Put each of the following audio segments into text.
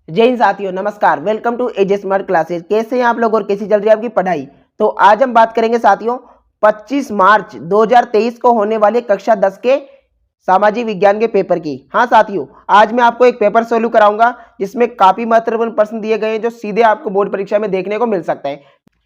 जय हिंद साथियों, नमस्कार। Welcome to AJ smart classes. कैसे हैं आप लोग और कैसी चल रही है आपकी पढ़ाई। तो आज हम बात करेंगे साथियों 25 मार्च 2023 को होने वाले कक्षा 10 के सामाजिक विज्ञान के पेपर की। हाँ साथियों, आज मैं आपको एक पेपर सोल्व कराऊंगा जिसमें काफी महत्वपूर्ण प्रश्न दिए गए हैं जो सीधे आपको बोर्ड परीक्षा में देखने को मिल सकता है।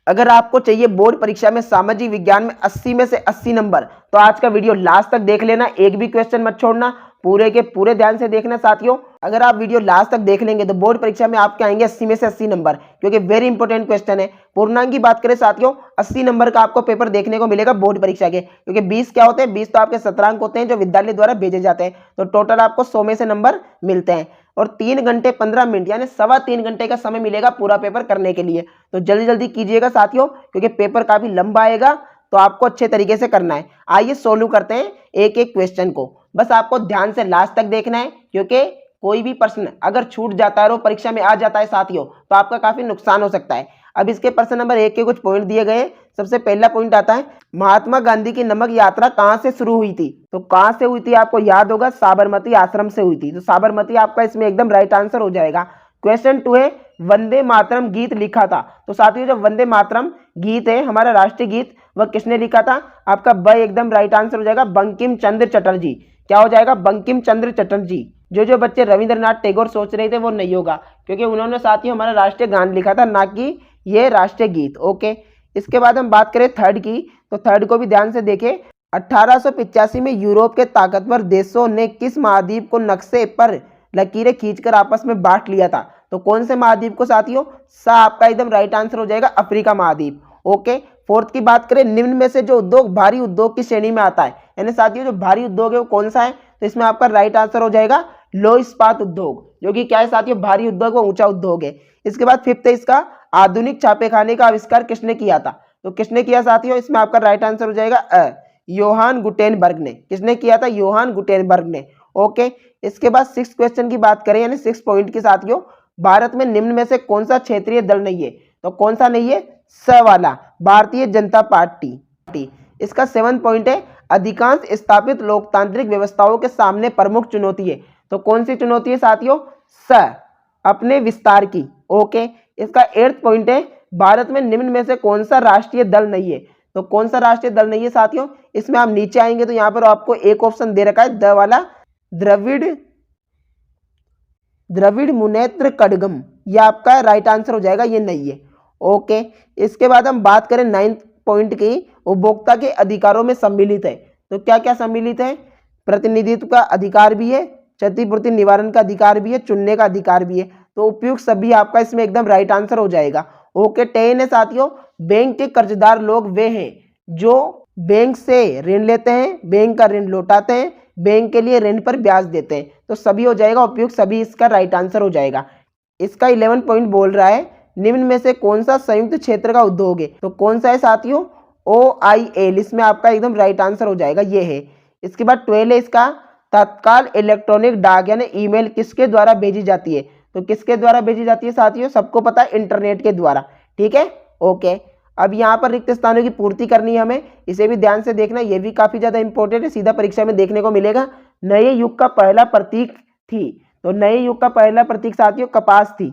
अगर आपको चाहिए बोर्ड परीक्षा में सामाजिक विज्ञान में 80 में से 80 नंबर, तो आज का वीडियो लास्ट तक देख लेना, एक भी क्वेश्चन मत छोड़ना, पूरे के पूरे ध्यान से देखना साथियों। अगर आप वीडियो लास्ट तक देख लेंगे तो बोर्ड परीक्षा में आपके आएंगे 80 में से 80 नंबर, क्योंकि वेरी इंपॉर्टेंट क्वेश्चन है। पूर्णांक की बात करें साथियों, 80 नंबर का आपको पेपर देखने को मिलेगा बोर्ड परीक्षा के, क्योंकि 20 क्या होते हैं, 20 तो आपके शतरांक होते हैं जो विद्यालय द्वारा भेजे जाते हैं। तो टोटल आपको 100 में से नंबर मिलते हैं और 3 घंटे 15 मिनट यानी 3.25 घंटे का समय मिलेगा पूरा पेपर करने के लिए। तो जल्दी जल्दी कीजिएगा साथियों, क्योंकि पेपर काफी लंबा आएगा, तो आपको अच्छे तरीके से करना है। आइए सोल्व करते हैं एक एक क्वेश्चन को। बस आपको ध्यान से लास्ट तक देखना है, क्योंकि कोई भी प्रश्न अगर छूट जाता है और परीक्षा में आ जाता है साथियों, तो आपका काफी नुकसान हो सकता है। अब इसके प्रश्न नंबर 1 के कुछ पॉइंट दिए गए। सबसे पहला पॉइंट आता है, महात्मा गांधी की नमक यात्रा कहां से शुरू हुई थी। तो कहां से हुई थी आपको याद होगा, साबरमती आश्रम से हुई थी। तो साबरमती आपका इसमें एकदम राइट आंसर हो जाएगा। क्वेश्चन 2 है, वंदे मातरम गीत लिखा था। तो साथियों जो वंदे मातरम गीत है हमारा राष्ट्रीय गीत, वह किसने लिखा था। आपका ब एकदम राइट आंसर हो जाएगा, बंकिम चंद्र चटर्जी। क्या हो जाएगा, बंकिम चंद्र चटर्जी। जो बच्चे रविंद्रनाथ टैगोर सोच रहे थे वो नहीं होगा, क्योंकि उन्होंने साथियों हमारा राष्ट्रीय गान लिखा था, ना कि ये राष्ट्रीय गीत। ओके, इसके बाद हम बात करें थर्ड की, तो थर्ड को भी ध्यान से देखें। 1885 में यूरोप के ताकतवर देशों ने किस महाद्वीप को नक्शे पर लकीरें खींचकर आपस में बांट लिया था। तो कौन से महाद्वीप को साथियों, सा आपका एकदम राइट आंसर हो जाएगा, अफ्रीका महाद्वीप। ओके, फोर्थ की बात करें, निम्न में से जो उद्योग भारी उद्योग की श्रेणी में आता है, यानी साथियों जो भारी उद्योग है वो कौन सा है। तो इसमें आपका राइट आंसर हो जाएगा लो इस्पात उद्योग, जो कि क्या है साथियों, भारी उद्योग व ऊंचा उद्योग है। इसके बाद फिफ्थ है इसका, आधुनिक छापेखाने का आविष्कार किसने किया था। तो किसने किया साथियों, इसमें आपका राइट आंसर हो जाएगा योहान गुटेनबर्ग ने। किसने किया था, योहान गुटेनबर्ग ने। ओके, इसके बाद 6 क्वेश्चन की बात करें यानी 6 पॉइंट की साथियों, भारत में निम्न में से कौन सा क्षेत्रीय दल नहीं है। तो कौन सा नहीं है, स वाला, भारतीय जनता पार्टी। इसका 7 पॉइंट है, अधिकांश स्थापित लोकतांत्रिक व्यवस्थाओं के सामने प्रमुख चुनौती है। तो कौन सी चुनौती है साथियों, स अपने विस्तार की। ओके, इसका 8 पॉइंट है, भारत में निम्न में से कौन सा राष्ट्रीय दल नहीं है। तो कौन सा राष्ट्रीय दल नहीं है साथियों, इसमें आप नीचे आएंगे तो यहां पर आपको एक ऑप्शन दे रखा है द वाला, द्रविड़ मुनेत्र कड़गम, ये आपका राइट आंसर हो जाएगा, ये नहीं है। ओके, इसके बाद हम बात करें 9th पॉइंट की, उपभोक्ता के अधिकारों में सम्मिलित है। तो क्या क्या सम्मिलित है, प्रतिनिधित्व का अधिकार भी है, क्षतिपूर्ति निवारण का अधिकार भी है, चुनने का अधिकार भी है। तो उपयुक्त सभी आपका इसमें एकदम राइट आंसर हो जाएगा। ओके, 10 है साथियों, बैंक के कर्जदार लोग वे हैं जो बैंक से ऋण लेते हैं, बैंक का ऋण लौटाते हैं, बैंक के लिए ऋण पर ब्याज देते हैं। तो सभी हो जाएगा, उपयुक्त सभी इसका राइट आंसर हो जाएगा। इसका 11 पॉइंट बोल रहा है, निम्न में से कौन सा संयुक्त क्षेत्र का उद्योग है। तो कौन सा है साथियों, OIL, इसमें आपका एकदम राइट आंसर हो जाएगा, ये है। इसके बाद 12 है इसका, तत्काल इलेक्ट्रॉनिक डाक यानी ईमेल किसके द्वारा भेजी जाती है। तो किसके द्वारा भेजी जाती है साथियों, सबको पता है, इंटरनेट के द्वारा। ठीक है, ओके। अब यहाँ पर रिक्त स्थानों की पूर्ति करनी है हमें, इसे भी ध्यान से देखना, ये भी काफी ज्यादा इंपॉर्टेंट है, सीधा परीक्षा में देखने को मिलेगा। नए युग का पहला प्रतीक थी। तो नए युग का पहला प्रतीक साथियों कपास थी।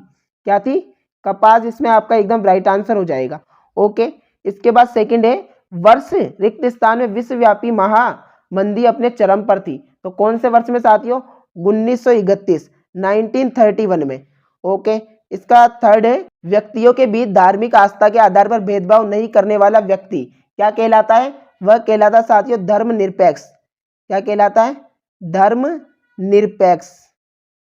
क्या थी, कपास, इसमें आपका एकदम राइट आंसर हो जाएगा। ओके, इसके बाद सेकंड है, वर्ष रिक्त स्थान में विश्वव्यापी महामंदी अपने चरम पर थी। तो कौन से वर्ष में साथियों, 1931, 1931 में। ओके, इसका थर्ड है, व्यक्तियों के बीच धार्मिक आस्था के आधार पर भेदभाव नहीं करने वाला व्यक्ति क्या कहलाता है, वह कहलाता साथियों धर्मनिरपेक्ष। क्या कहलाता है, धर्मनिरपेक्ष।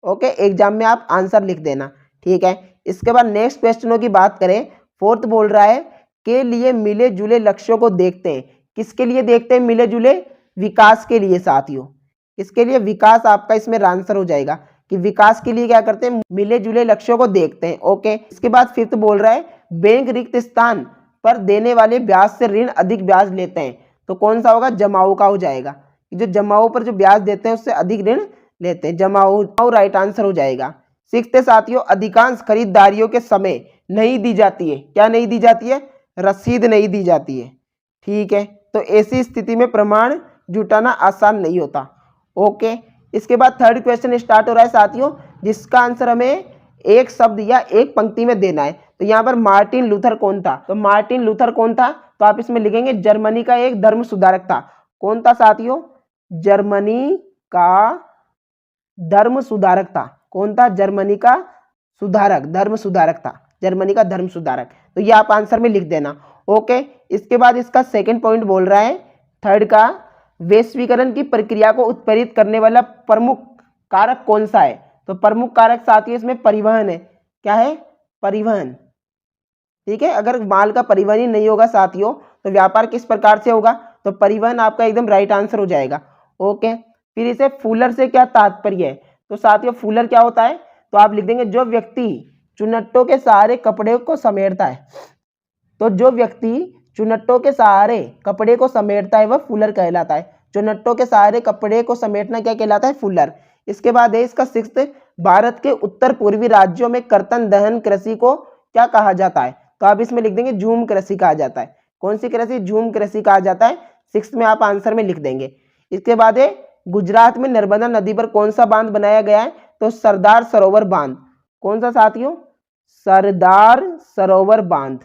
ओके, एग्जाम में आप आंसर लिख देना। ठीक है, इसके बाद नेक्स्ट क्वेश्चनों की बात करें, फोर्थ बोल रहा है, के लिए मिले जुले लक्ष्यों को देखते हैं। किसके लिए देखते हैं, मिले जुले, विकास के लिए साथियों। किसके लिए, विकास आपका इसमें आंसर हो जाएगा कि विकास के लिए क्या करते हैं, मिले जुले लक्ष्यों को देखते हैं। ओके, इसके बाद फिफ्थ बोल रहा है, बैंक रिक्त स्थान पर देने वाले ब्याज से ऋण अधिक ब्याज लेते हैं। तो कौन सा होगा, जमाऊ का हो जाएगा, जो जमाऊ पर जो ब्याज देते हैं उससे अधिक ऋण लेते हैं, जमाऊ राइट आंसर हो जाएगा। सिक्स्थ साथियों, अधिकांश खरीदारियों के समय नहीं दी जाती है। क्या नहीं दी जाती है, रसीद नहीं दी जाती है। ठीक है, तो ऐसी स्थिति में प्रमाण जुटाना आसान नहीं होता। ओके, इसके बाद थर्ड क्वेश्चन स्टार्ट हो रहा है साथियों, जिसका आंसर हमें एक शब्द या एक पंक्ति में देना है। तो यहाँ पर मार्टिन लूथर कौन था? तो मार्टिन लूथर कौन था? तो आप इसमें लिखेंगे जर्मनी का एक धर्म सुधारक था। कौन था साथियों? जर्मनी का धर्म सुधारक था। कौन था? जर्मनी का सुधारक, धर्म सुधारक था, जर्मनी का धर्म सुधारक। तो ये आप आंसर में लिख देना। ओके, इसके बाद इसका सेकंड पॉइंट बोल रहा है, थर्ड का, वैश्वीकरण की प्रक्रिया को उत्प्रेरित करने वाला प्रमुख कारक कौन सा है? तो प्रमुख कारक साथियों इसमें परिवहन है। क्या है? परिवहन। ठीक है, अगर माल का परिवहन ही नहीं होगा साथियों तो व्यापार किस प्रकार से होगा? तो परिवहन आपका एकदम राइट आंसर हो जाएगा। ओके, फिर इसे फूलर से क्या तात्पर्य है? तो साथियों फूलर क्या होता है? तो आप लिख देंगे जो व्यक्ति चुनट्टों के सहारे कपड़े को समेटता है। तो जो व्यक्ति चुनट्टों के सहारे कपड़े को समेटता है वह फूलर कहलाता है। चुनट्टों के सहारे कपड़े को समेटना क्या कहलाता है? फूलर। इसके बाद है इसका सिक्स्थ, भारत के उत्तर पूर्वी राज्यों में कर्तन दहन कृषि को क्या कहा जाता है? तो आप इसमें लिख देंगे झूम कृषि कहा जाता है। कौन सी कृषि? झूम कृषि कहा जाता है। सिक्स्थ में आप आंसर में लिख देंगे। इसके बाद है गुजरात में नर्मदा नदी पर कौन सा बांध बनाया गया है? तो सरदार सरोवर बांध। कौन सा साथियों? सरदार सरोवर बांध।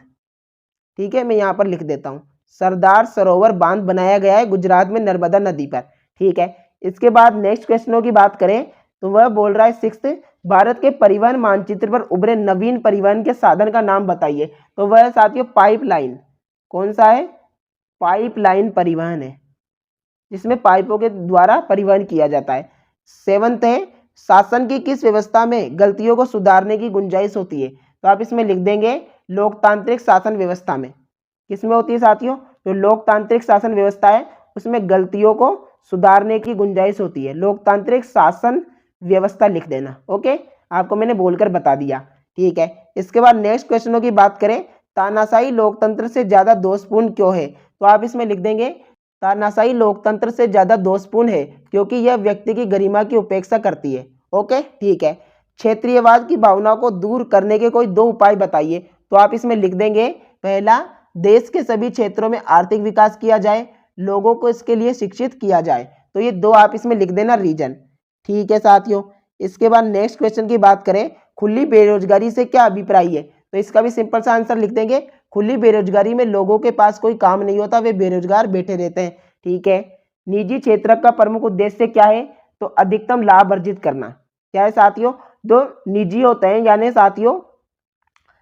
ठीक है, मैं यहाँ पर लिख देता हूँ, सरदार सरोवर बांध बनाया गया है गुजरात में नर्मदा नदी पर। ठीक है, इसके बाद नेक्स्ट क्वेश्चनों की बात करें तो वह बोल रहा है सिक्स्थ, भारत के परिवहन मानचित्र पर उभरे नवीन परिवहन के साधन का नाम बताइए। तो वह साथियों पाइपलाइन। कौन सा है? पाइपलाइन परिवहन है, जिसमें पाइपों के द्वारा परिवहन किया जाता है। सेवंथ है, शासन की किस व्यवस्था में गलतियों को सुधारने की गुंजाइश होती है? तो आप इसमें लिख देंगे लोकतांत्रिक शासन व्यवस्था में। किसमें होती है साथियों? जो लोकतांत्रिक शासन व्यवस्था है उसमें गलतियों को सुधारने की गुंजाइश होती है। लोकतांत्रिक शासन व्यवस्था लिख देना। ओके, आपको मैंने बोलकर बता दिया। ठीक है, इसके बाद नेक्स्ट क्वेश्चनों की बात करें, तानाशाही लोकतंत्र से ज्यादा दोषपूर्ण क्यों है? तो आप इसमें लिख देंगे तानाशाही लोकतंत्र से ज्यादा दोषपूर्ण है क्योंकि यह व्यक्ति की गरिमा की उपेक्षा करती है। ओके, ठीक है। क्षेत्रीयवाद की भावना को दूर करने के कोई दो उपाय बताइए। तो आप इसमें लिख देंगे, पहला, देश के सभी क्षेत्रों में आर्थिक विकास किया जाए, लोगों को इसके लिए शिक्षित किया जाए। तो ये दो आप इसमें लिख देना रीजन। ठीक है साथियों, इसके बाद नेक्स्ट क्वेश्चन की बात करें, खुली बेरोजगारी से क्या अभिप्राय है? तो इसका भी सिंपल सा आंसर लिख देंगे, खुली बेरोजगारी में लोगों के पास कोई काम नहीं होता, वे बेरोजगार बैठे रहते हैं। ठीक है, निजी क्षेत्र का प्रमुख उद्देश्य क्या है? तो अधिकतम लाभ अर्जित करना। क्या है साथियों? जो निजी होते हैं यानी साथियों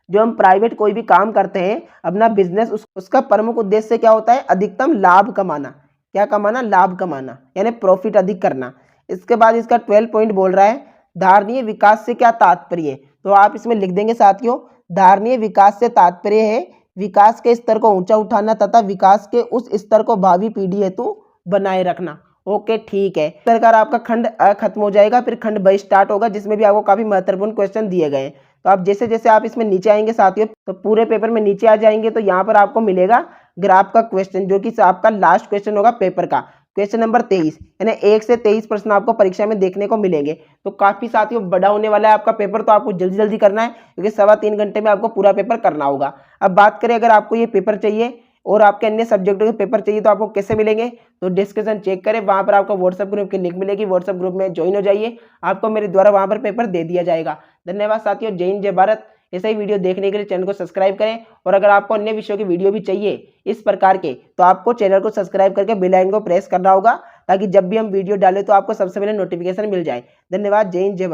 जो हम प्राइवेट कोई भी काम करते हैं अपना बिजनेस, उसका प्रमुख उद्देश्य क्या होता है? अधिकतम लाभ कमाना। क्या कमाना? लाभ कमाना, यानी प्रॉफिट अधिक करना। इसके बाद इसका 12 पॉइंट बोल रहा है, धारणीय विकास से क्या तात्पर्य है? तो आप इसमें लिख देंगे साथियों, धारणीय विकास से तात्पर्य है विकास के स्तर को ऊंचा उठाना तथा विकास के उस स्तर को भावी पीढ़ी हेतु बनाए रखना। ओके, ठीक है। सरकार आपका खंड अ खत्म हो जाएगा, फिर खंड ब स्टार्ट होगा, जिसमें भी आपको काफी महत्वपूर्ण क्वेश्चन दिए गए हैं। तो आप जैसे जैसे आप इसमें नीचे आएंगे साथियों, तो पूरे पेपर में नीचे आ जाएंगे तो यहाँ पर आपको मिलेगा ग्राफ का क्वेश्चन, जो कि आपका लास्ट क्वेश्चन होगा पेपर का, क्वेश्चन नंबर 23, यानी 1 से 23 प्रश्न आपको परीक्षा में देखने को मिलेंगे। तो काफी साथियों बड़ा होने वाला है आपका पेपर, तो आपको जल्दी जल्दी करना है क्योंकि 3.25 घंटे में आपको पूरा पेपर करना होगा। अब बात करें अगर आपको ये पेपर चाहिए और आपके अन्य सब्जेक्टों के पेपर चाहिए तो आपको कैसे मिलेंगे? तो डिस्क्रिप्शन चेक करें, वहां पर आपको व्हाट्सएप ग्रुप की लिंक मिलेगी, व्हाट्सएप ग्रुप में ज्वाइन हो जाइए, आपको मेरे द्वारा वहां पर पेपर दे दिया जाएगा। धन्यवाद साथियों, जय हिंद जय भारत। ऐसे ही वीडियो देखने के लिए चैनल को सब्सक्राइब करें, और अगर आपको अन्य विषयों की वीडियो भी चाहिए इस प्रकार के तो आपको चैनल को सब्सक्राइब करके बेल आइकन को प्रेस करना होगा, ताकि जब भी हम वीडियो डालें तो आपको सबसे पहले नोटिफिकेशन मिल जाए। धन्यवाद, जय हिंद जय भारत।